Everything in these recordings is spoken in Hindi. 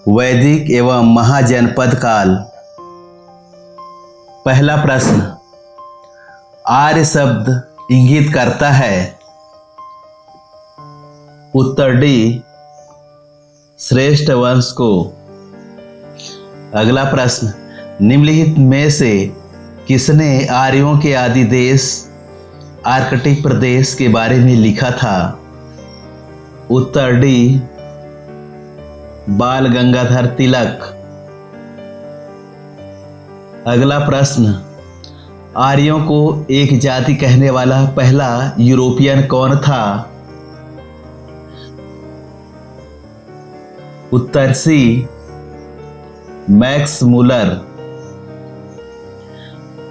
वैदिक एवं महाजनपद काल। पहला प्रश्न, आर्य शब्द इंगित करता है? उत्तर डी, श्रेष्ठ वंश को। अगला प्रश्न, निम्नलिखित में से किसने आर्यों के आदि देश आर्कटिक प्रदेश के बारे में लिखा था? उत्तर डी, बाल गंगाधर तिलक। अगला प्रश्न, आर्यों को एक जाति कहने वाला पहला यूरोपियन कौन था? उत्तर सी, मैक्स मूलर।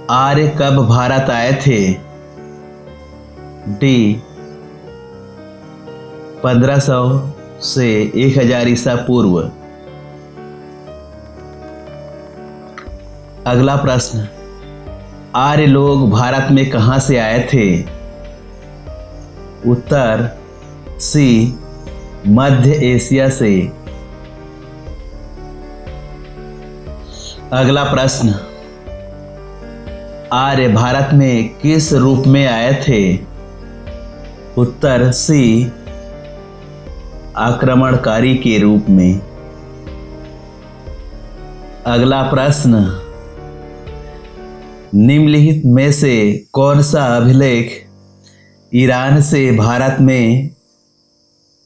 आर्य कब भारत आए थे? डी, 1500 से 1000 ईसा पूर्व। अगला प्रश्न, आर्य लोग भारत में कहां से आए थे? उत्तर सी, मध्य एशिया से। अगला प्रश्न, आर्य भारत में किस रूप में आए थे? उत्तर सी, आक्रमणकारी के रूप में। अगला प्रश्न, निम्नलिखित में से कौन सा अभिलेख ईरान से भारत में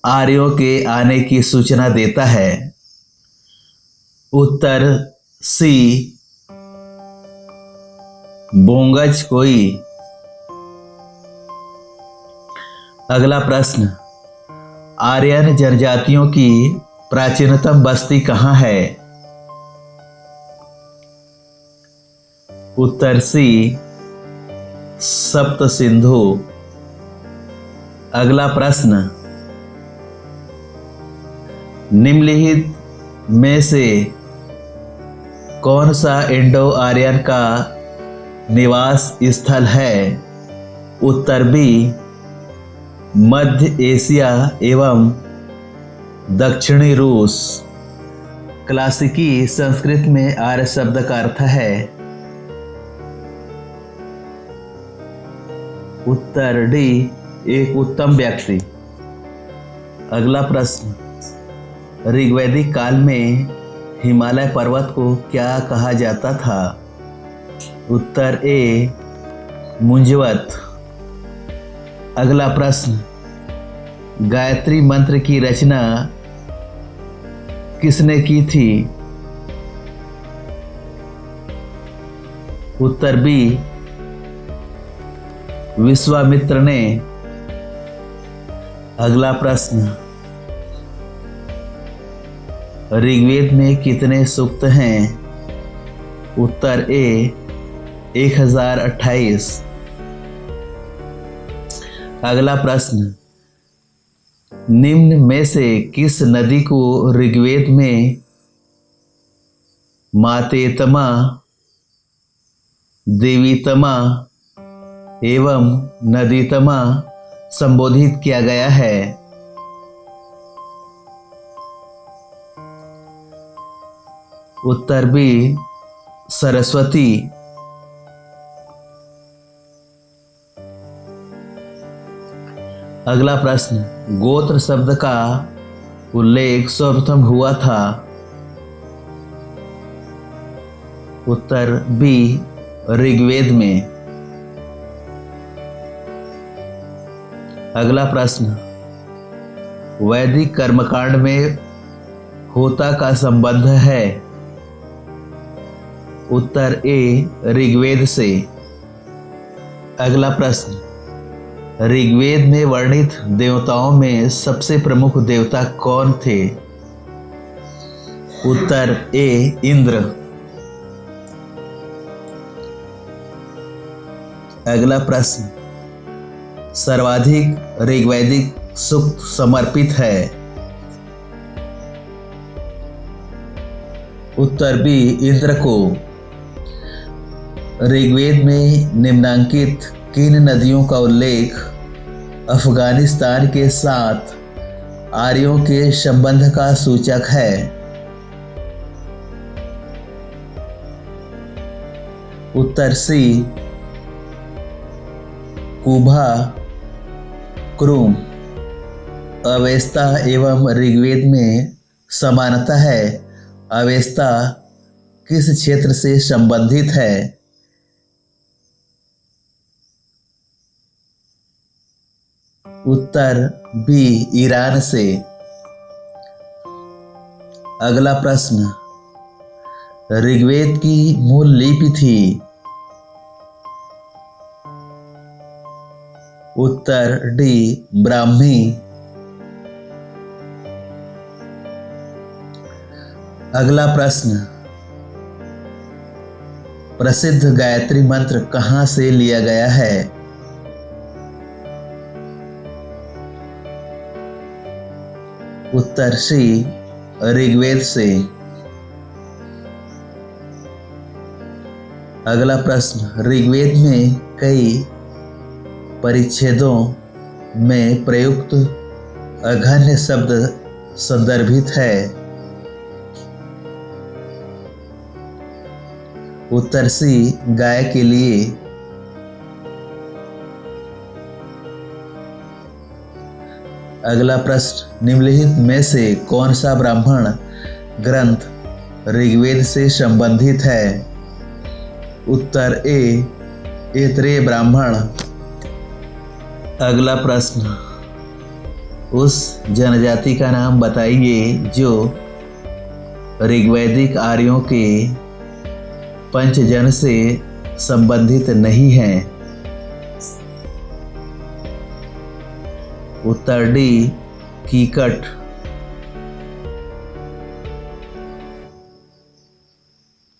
आर्यों के आने की सूचना देता है? उत्तर सी, बोंगज कोई। अगला प्रश्न, आर्यन जनजातियों की प्राचीनतम बस्ती कहाँ है? उत्तर सी, सप्त सिंधु। अगला प्रश्न, निम्नलिखित में से कौन सा इंडो आर्यन का निवास स्थल है? उत्तर बी, मध्य एशिया एवं दक्षिणी रूस। क्लासिकी संस्कृत में आर्य शब्द का अर्थ है? उत्तर डी, एक उत्तम व्यक्ति। अगला प्रश्न, ऋग्वैदिक काल में हिमालय पर्वत को क्या कहा जाता था? उत्तर ए, मुंजवत। अगला प्रश्न, गायत्री मंत्र की रचना किसने की थी? उत्तर बी, विश्वामित्र ने। अगला प्रश्न, ऋग्वेद में कितने सूक्त हैं? उत्तर ए, 1028। अगला प्रश्न, निम्न में से किस नदी को ऋग्वेद में मातेतमा, देवीतमा एवं नदीतमा संबोधित किया गया है? उत्तर बी, सरस्वती। अगला प्रश्न, गोत्र शब्द का उल्लेख सर्वप्रथम हुआ था? उत्तर बी, ऋग्वेद में। अगला प्रश्न, वैदिक कर्मकांड में होता का संबंध है? उत्तर ए, ऋग्वेद से। अगला प्रश्न, ऋग्वेद में वर्णित देवताओं में सबसे प्रमुख देवता कौन थे? उत्तर ए, इंद्र। अगला प्रश्न, सर्वाधिक ऋग्वैदिक सूक्त समर्पित है? उत्तर बी, इंद्र को। ऋग्वेद में निम्नांकित किन नदियों का उल्लेख अफगानिस्तान के साथ आर्यों के संबंध का सूचक है? उत्तर सी कुभा क्रूम। अवेस्ता एवं ऋग्वेद में समानता है। अवेस्ता किस क्षेत्र से संबंधित है? उत्तर बी ईरान से। अगला प्रश्न, ऋग्वेद की मूल लिपि थी? उत्तर डी ब्राह्मी। अगला प्रश्न, प्रसिद्ध गायत्री मंत्र कहाँ से लिया गया है? उत्तर सी ऋग्वेद से। अगला प्रश्न, ऋग्वेद में कई परिच्छेदों में प्रयुक्त अघन्य शब्द संदर्भित है? उत्तर सी गाय के लिए। अगला प्रश्न, निम्नलिखित में से कौन सा ब्राह्मण ग्रंथ ऋग्वेद से संबंधित है? उत्तर ए ऐत्रेय ब्राह्मण। अगला प्रश्न, उस जनजाति का नाम बताइए जो ऋग्वैदिक आर्यों के पंचजन से संबंधित नहीं है? उत्तर डी कीकट।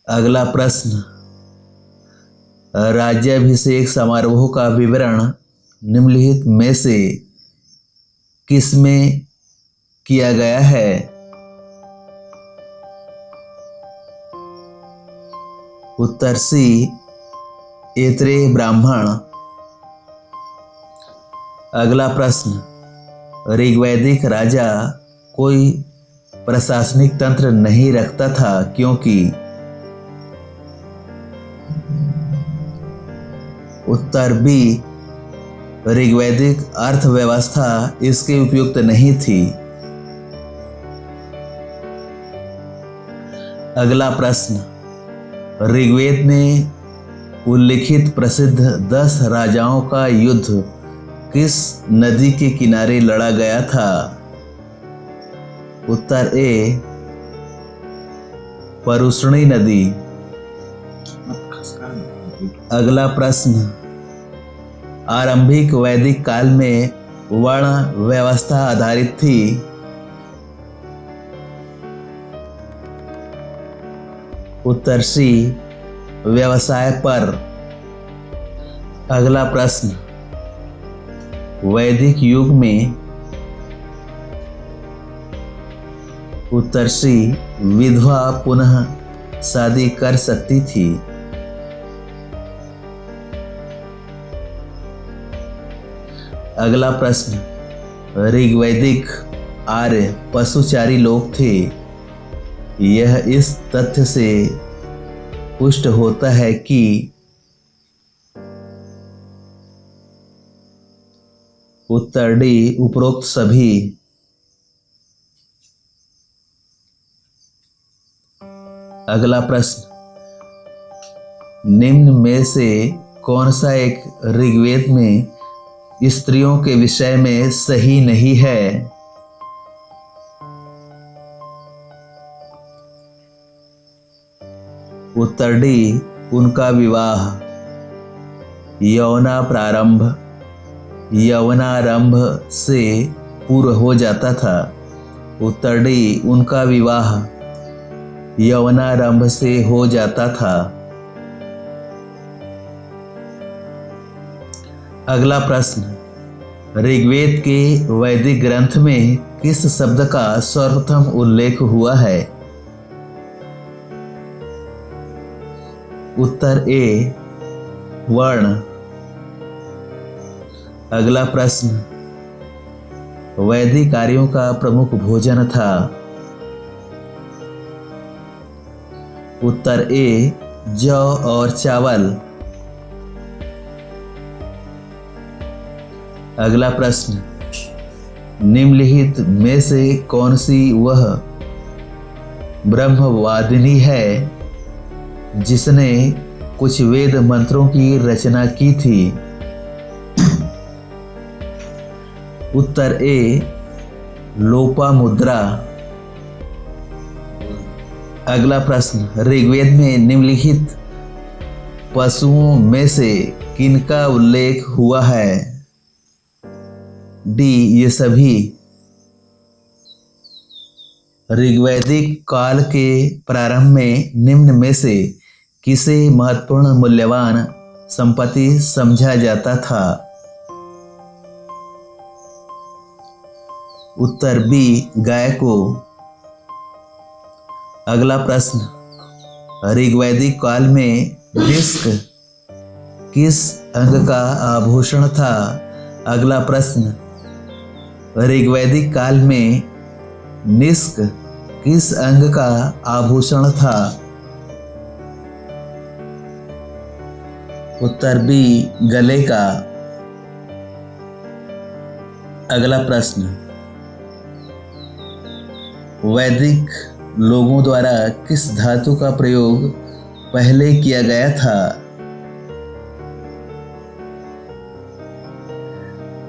अगला प्रश्न, राज्याभिषेक समारोह का विवरण निम्नलिखित में से किसमें किया गया है? उत्तर सी ऐत्रेय ब्राह्मण। अगला प्रश्न, ऋग्वैदिक राजा कोई प्रशासनिक तंत्र नहीं रखता था क्योंकि? उत्तर बी ऋग्वैदिक अर्थव्यवस्था इसके उपयुक्त नहीं थी। अगला प्रश्न, ऋग्वेद में उल्लिखित प्रसिद्ध 10 राजाओं का युद्ध किस नदी के किनारे लड़ा गया था? उत्तर ए परुष्णी नदी। अगला प्रश्न, आरंभिक वैदिक काल में वर्ण व्यवस्था आधारित थी? उत्तर सी व्यवसाय पर। अगला प्रश्न, वैदिक युग में? उत्तर सी विधवा पुनः शादी कर सकती थी। अगला प्रश्न, ऋग्वैदिक आर्य पशुचारी लोग थे। यह इस तथ्य से पुष्ट होता है कि उत्तर डी उपरोक्त सभी। अगला प्रश्न, निम्न में से कौन सा एक ऋग्वेद में स्त्रियों के विषय में सही नहीं है? उत्तर डी उनका विवाह यौवनारंभ से पूर्व हो जाता था। उत्तर डी उनका विवाह यौवनारंभ से हो जाता था। अगला प्रश्न, ऋग्वेद के वैदिक ग्रंथ में किस शब्द का सर्वप्रथम उल्लेख हुआ है? उत्तर ए वर्ण। अगला प्रश्न, वैदिक आर्यों का प्रमुख भोजन था? उत्तर ए जौ और चावल। अगला प्रश्न, निम्नलिखित में से कौन सी वह ब्रह्मवादिनी है जिसने कुछ वेद मंत्रों की रचना की थी? उत्तर ए, लोपामुद्रा। अगला प्रश्न, ऋग्वेद में निम्नलिखित पशुओं में से किनका उल्लेख हुआ है? डी, ये सभी। ऋग्वैदिक काल के प्रारंभ में निम्न में से किसे महत्वपूर्ण मूल्यवान संपत्ति समझा जाता था? उत्तर बी, गाय को। अगला प्रश्न, ऋग्वैदिक काल में डिस्क किस अंग का आभूषण था? अगला प्रश्न, ऋग्वैदिक काल में निष्क किस अंग का आभूषण था? उत्तर बी, गले का। अगला प्रश्न, वैदिक लोगों द्वारा किस धातु का प्रयोग पहले किया गया था?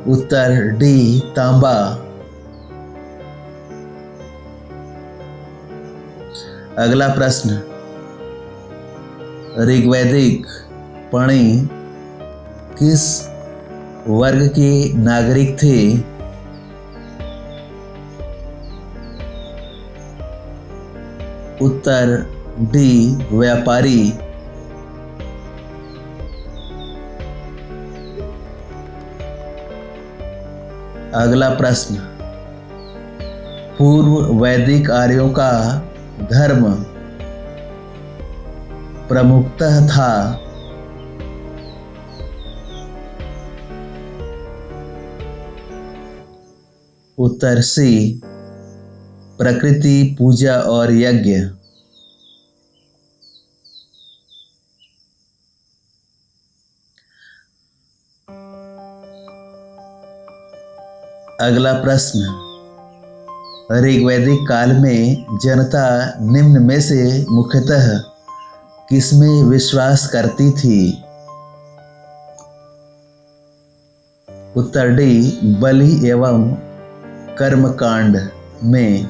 उत्तर डी, तांबा। अगला प्रश्न, ऋग्वैदिक पणि किस वर्ग के नागरिक थे? उत्तर डी, व्यापारी। अगला प्रश्न, पूर्व वैदिक आर्यों का धर्म प्रमुखतः था? उत्तर सी, प्रकृति पूजा और यज्ञ। अगला प्रश्न, ऋग्वैदिक काल में जनता निम्न में से मुख्यतः किसमें विश्वास करती थी? उत्तर डी, बलि एवं कर्मकांड में।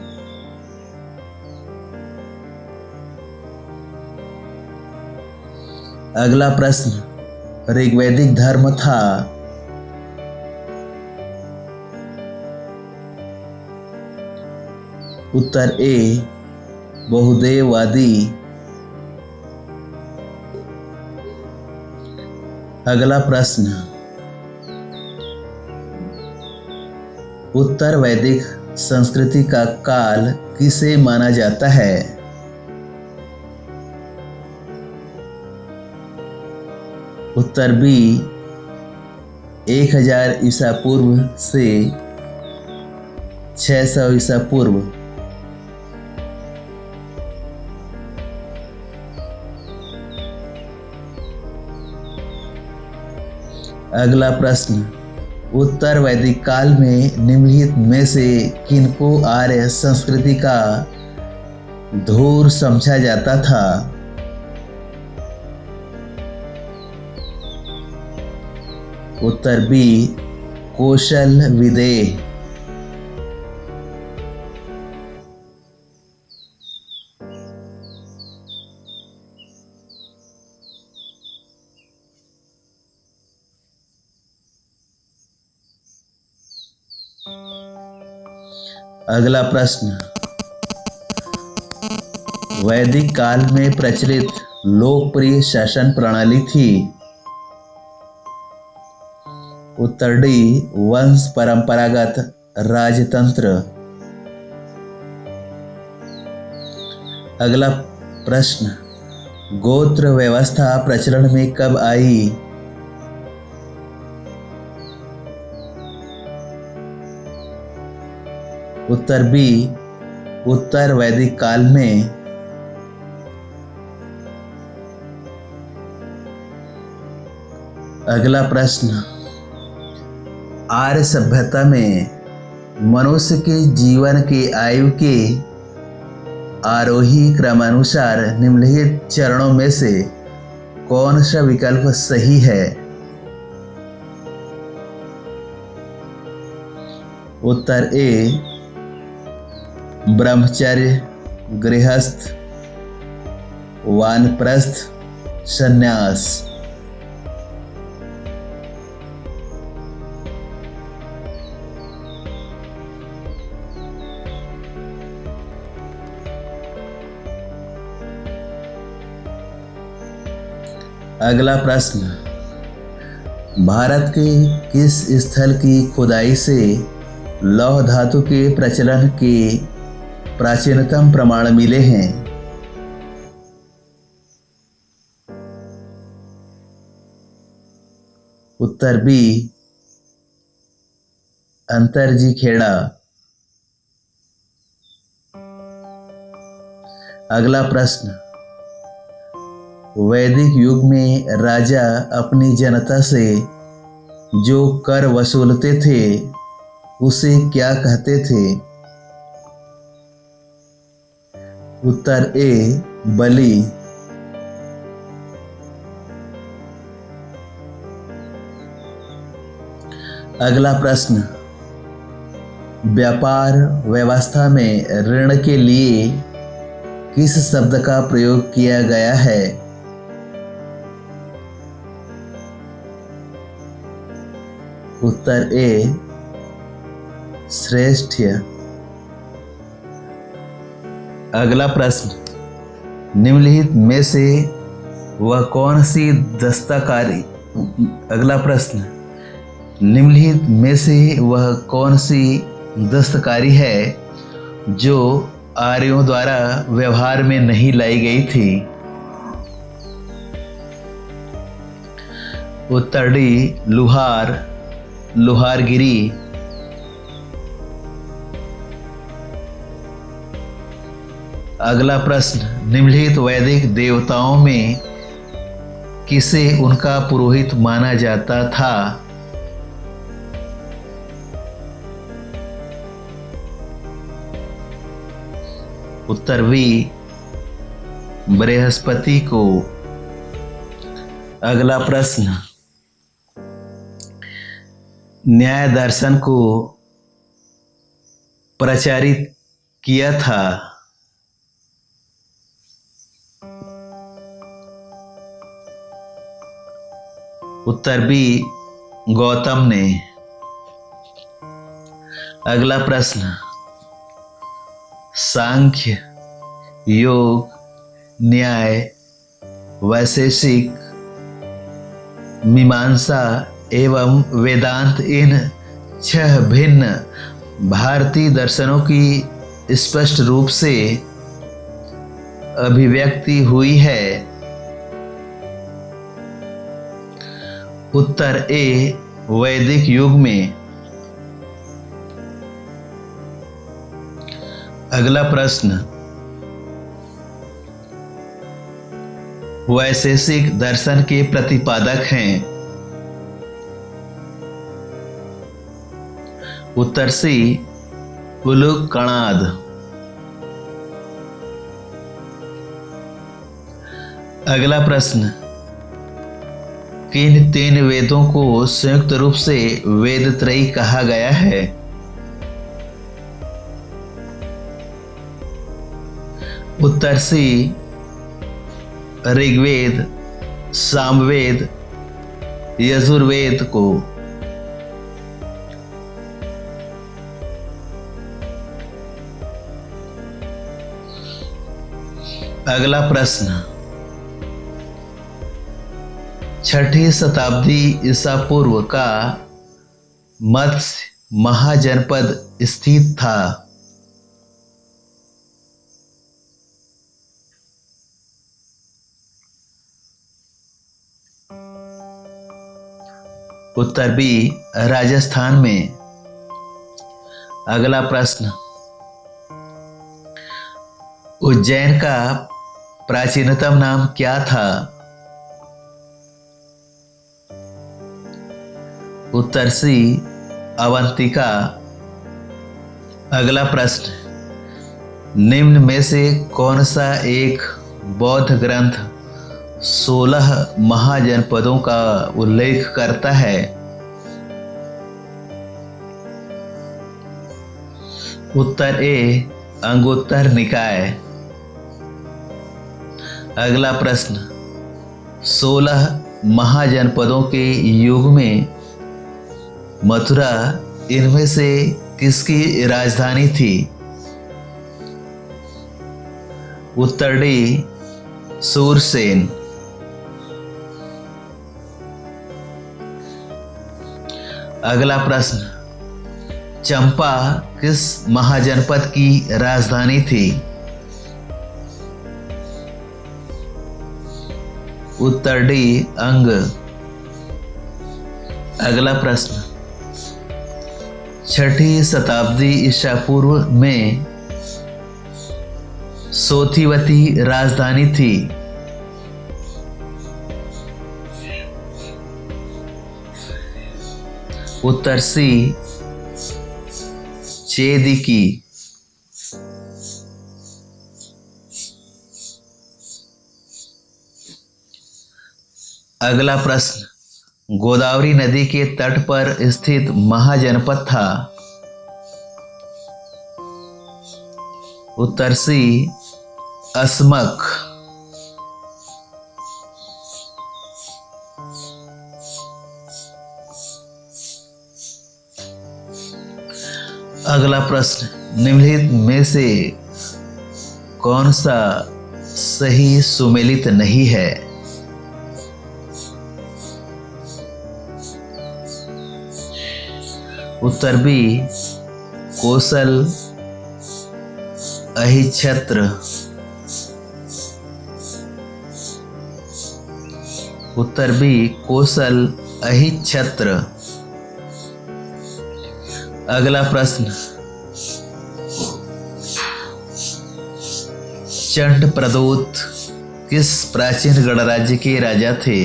अगला प्रश्न, ऋग्वैदिक धर्म था? उत्तर ए, बहुदेववादी। अगला प्रश्न, उत्तर वैदिक संस्कृति का काल किसे माना जाता है? उत्तर बी, 1000 ईसा पूर्व से 600 ईसा पूर्व। अगला प्रश्न, उत्तर वैदिक काल में निम्नलिखित में से किनको आर्य संस्कृति का धूर समझा जाता था? उत्तर बी, कौशल विदेह। अगला प्रश्न, वैदिक काल में प्रचलित लोकप्रिय शासन प्रणाली थी? उत्तर डी, वंश परंपरागत राजतंत्र। अगला प्रश्न, गोत्र व्यवस्था प्रचलन में कब आई? उत्तर बी, उत्तर वैदिक काल में। अगला प्रश्न, आर्य सभ्यता में मनुष्य के जीवन के आयु के आरोही क्रमानुसार निम्नलिखित चरणों में से कौन सा विकल्प सही है? उत्तर ए ब्रह्मचर्य, गृहस्थ, वानप्रस्थ, संन्यास। अगला प्रश्न, भारत के किस स्थल की खुदाई से लौह धातु के प्रचलन के प्राचीनतम प्रमाण मिले हैं? उत्तर बी अंतरजी खेड़ा। अगला प्रश्न, वैदिक युग में राजा अपनी जनता से जो कर वसूलते थे उसे क्या कहते थे? उत्तर ए बलि। अगला प्रश्न, व्यापार व्यवस्था में ऋण के लिए किस शब्द का प्रयोग किया गया है? उत्तर ए श्रेष्ठ्य। अगला प्रश्न, निम्नलिखित में से वह कौन सी दस्तकारी अगला प्रश्न, निम्नलिखित में से वह कौन सी दस्तकारी है जो आर्यों द्वारा व्यवहार में नहीं लाई गई थी? उत्तर डी लुहार, लुहारगिरी। अगला प्रश्न, निम्नलिखित वैदिक देवताओं में किसे उनका पुरोहित माना जाता था? उत्तर बी बृहस्पति को। अगला प्रश्न, न्याय दर्शन को प्रचारित किया था? उत्तर बी गौतम ने। अगला प्रश्न, सांख्य, योग, न्याय, वैशेषिक, मीमांसा एवं वेदांत इन 6 भिन्न भारतीय दर्शनों की स्पष्ट रूप से अभिव्यक्ति हुई है? उत्तर ए वैदिक युग में। अगला प्रश्न, वैशेषिक दर्शन के प्रतिपादक हैं? उत्तर सी उलूकनाद। अगला प्रश्न, किन 3 वेदों को संयुक्त रूप से वेद त्रयी कहा गया है? उत्तर सी ऋग्वेद, सामवेद, यजुर्वेद को। अगला प्रश्न, 6ठी शताब्दी ईसा पूर्व का मत्स्य महाजनपद स्थित था? उत्तर बी राजस्थान में। अगला प्रश्न, उज्जैन का प्राचीनतम नाम क्या था? उत्तर सी अवंतिका। अगला प्रश्न, निम्न में से कौन सा एक बौद्ध ग्रंथ 16 महाजनपदों का उल्लेख करता है? उत्तर ए अंगुत्तर निकाय। अगला प्रश्न, 16 महाजनपदों के युग में मथुरा इनमें से किसकी राजधानी थी? उत्तर डी सूरसेन। अगला प्रश्न, चंपा किस महाजनपद की राजधानी थी? उत्तर डी अंग। अगला प्रश्न, 6ठी शताब्दी ईसा पूर्व में सोथिवती राजधानी थी? उत्तर सी चेदिकी। अगला प्रश्न, गोदावरी नदी के तट पर स्थित महाजनपद था? उत्तर सी अस्मक। अगला प्रश्न, निम्नलिखित में से कौन सा सही सुमेलित नहीं है? उत्तर बी कौशल अहिच्छत्र। उत्तर बी कौशल अहिच्छत्र। अगला प्रश्न, चंड प्रदूत किस प्राचीन गणराज्य के राजा थे?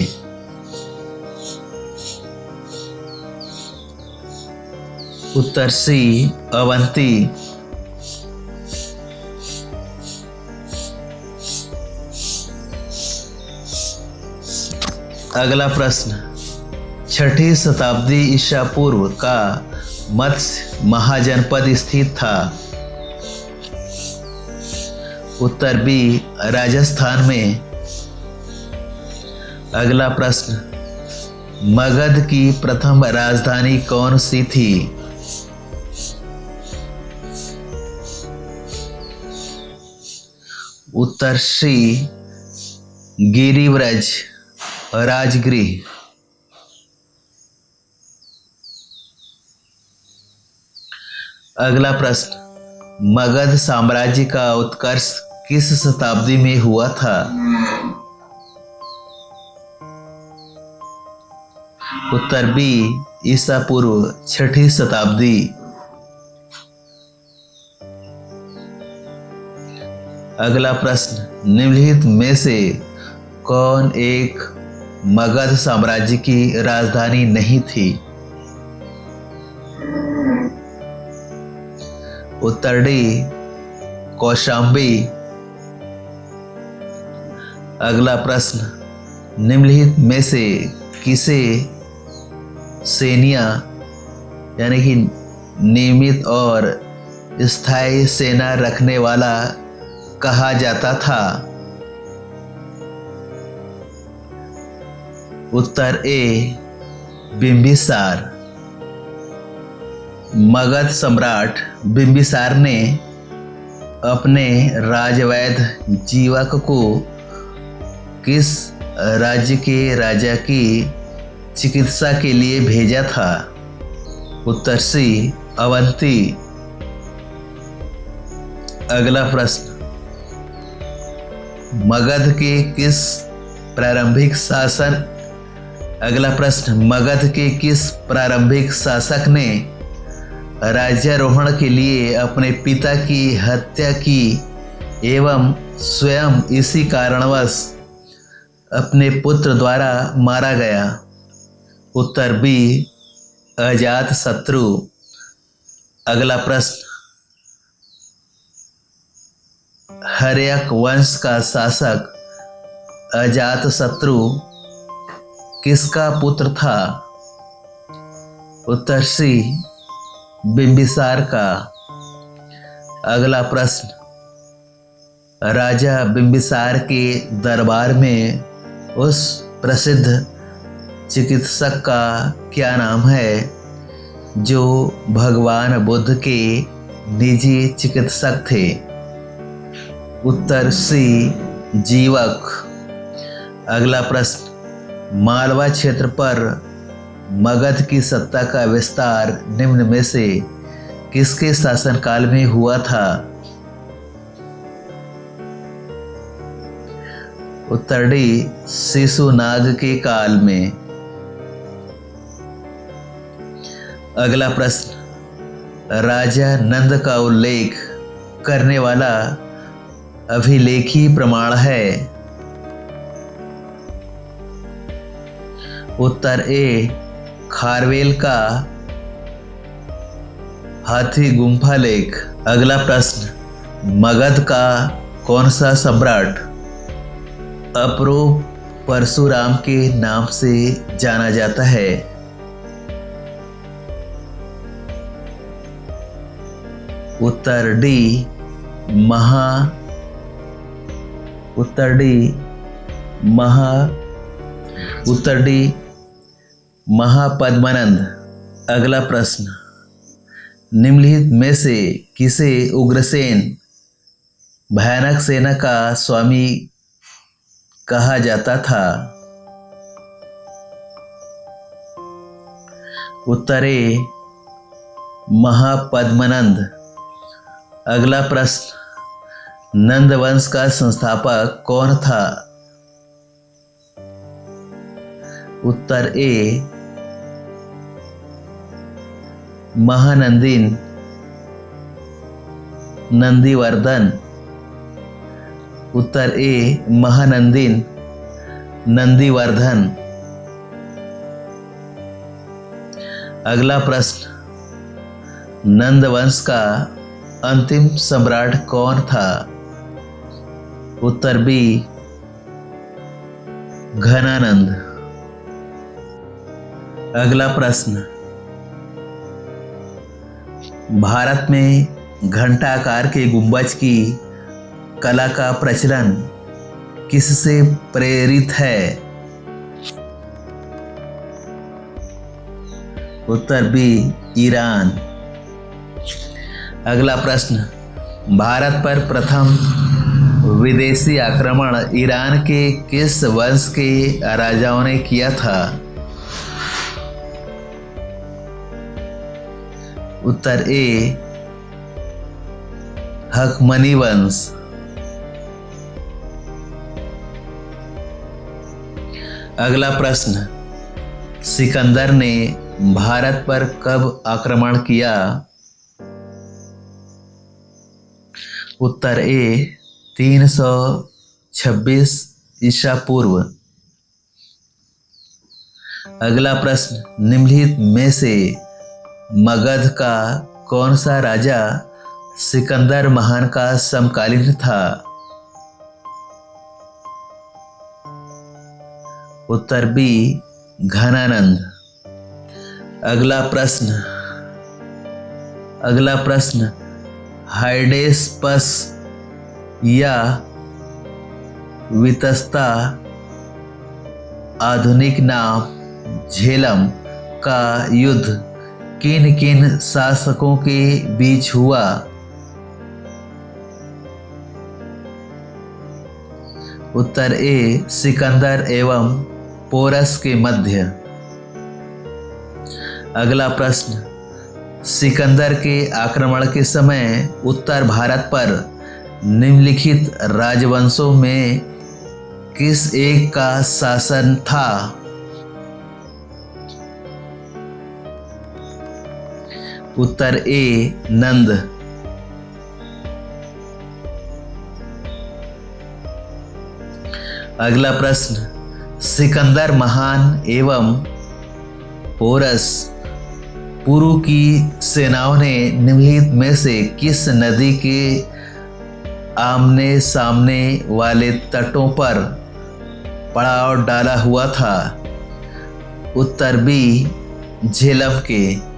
उत्तर सी अवंती। अगला प्रश्न, 6ठी शताब्दी ईसा पूर्व का मत्स्य महाजनपद स्थित था? उत्तर बी राजस्थान में। अगला प्रश्न, मगध की प्रथम राजधानी कौन सी थी? उत्तर सी गिरिव्रज राजगृह। अगला प्रश्न, मगध साम्राज्य का उत्कर्ष किस शताब्दी में हुआ था? उत्तर बी ईसा पूर्व 6ठी शताब्दी। अगला प्रश्न, निम्नलिखित में से कौन एक मगध साम्राज्य की राजधानी नहीं थी? उत्तर डी कौशाम्बी। अगला प्रश्न, निम्नलिखित में से किसे सेनिया यानी कि नियमित और स्थायी सेना रखने वाला कहा जाता था? उत्तर ए बिंबिसार। मगध सम्राट बिंबिसार ने अपने राजवैद्य जीवक को किस राज्य के राजा की चिकित्सा के लिए भेजा था? उत्तर सी अवंती। अगला प्रश्न, मगध के किस प्रारंभिक शासक ने राज्यारोहण के लिए अपने पिता की हत्या की एवं स्वयं इसी कारणवश अपने पुत्र द्वारा मारा गया? उत्तर बी अजात शत्रु। अगला प्रश्न, हर्यक वंश का शासक अजात शत्रु किसका पुत्र था? उत्तर सी, बिंबिसार का। अगला प्रश्न, राजा बिंबिसार के दरबार में उस प्रसिद्ध चिकित्सक का क्या नाम है जो भगवान बुद्ध के निजी चिकित्सक थे? उत्तर सी, जीवक। अगला प्रश्न, मालवा क्षेत्र पर मगध की सत्ता का विस्तार निम्न में से किसके शासनकाल में हुआ था? उत्तर डी, शिशुनाग के काल में। अगला प्रश्न, राजा नंद का उल्लेख करने वाला अभिलेखी प्रमाण है? उत्तर ए, खारवेल का हाथी गुम्फा लेख। अगला प्रश्न, मगध का कौन सा सम्राट अप्रूप परशुराम के नाम से जाना जाता है? उत्तर डी, महापद्मनंद। अगला प्रश्न, निम्नलिखित में से किसे उग्रसेन भयानक सेना का स्वामी कहा जाता था? उत्तर ए, महापद्मनंद। अगला प्रश्न, नंद वंश का संस्थापक कौन था? उत्तर ए, महानंदीन नंदीवर्धन। उत्तर ए, महानंदीन नंदीवर्धन। अगला प्रश्न, नंद वंश का अंतिम सम्राट कौन था? उत्तर बी, घनानंद। अगला प्रश्न, भारत में घंटाकार के गुंबज की कला का प्रचलन किससे प्रेरित है? उत्तर बी, ईरान। अगला प्रश्न, भारत पर प्रथम विदेशी आक्रमण ईरान के किस वंश के राजाओं ने किया था? उत्तर ए, हकमनी वंश। अगला प्रश्न, सिकंदर ने भारत पर कब आक्रमण किया? उत्तर ए, 326 ईसा पूर्व। अगला प्रश्न, निम्नलिखित में से मगध का कौन सा राजा सिकंदर महान का समकालीन था? उत्तर बी, घनानंद। अगला प्रश्न, हाइडेस्पस या वितस्ता आधुनिक नाम झेलम का युद्ध किन किन शासकों के बीच हुआ? उत्तर ए, सिकंदर एवं पोरस के मध्य। अगला प्रश्न, सिकंदर के आक्रमण के समय उत्तर भारत पर निम्नलिखित राजवंशों में किस एक का शासन था? उत्तर ए, नंद। अगला प्रश्न, सिकंदर महान एवं पोरस पुरु की सेनाओं ने निम्नलिखित में से किस नदी के आमने सामने वाले तटों पर पड़ाव डाला हुआ था? उत्तर बी, झेलम के।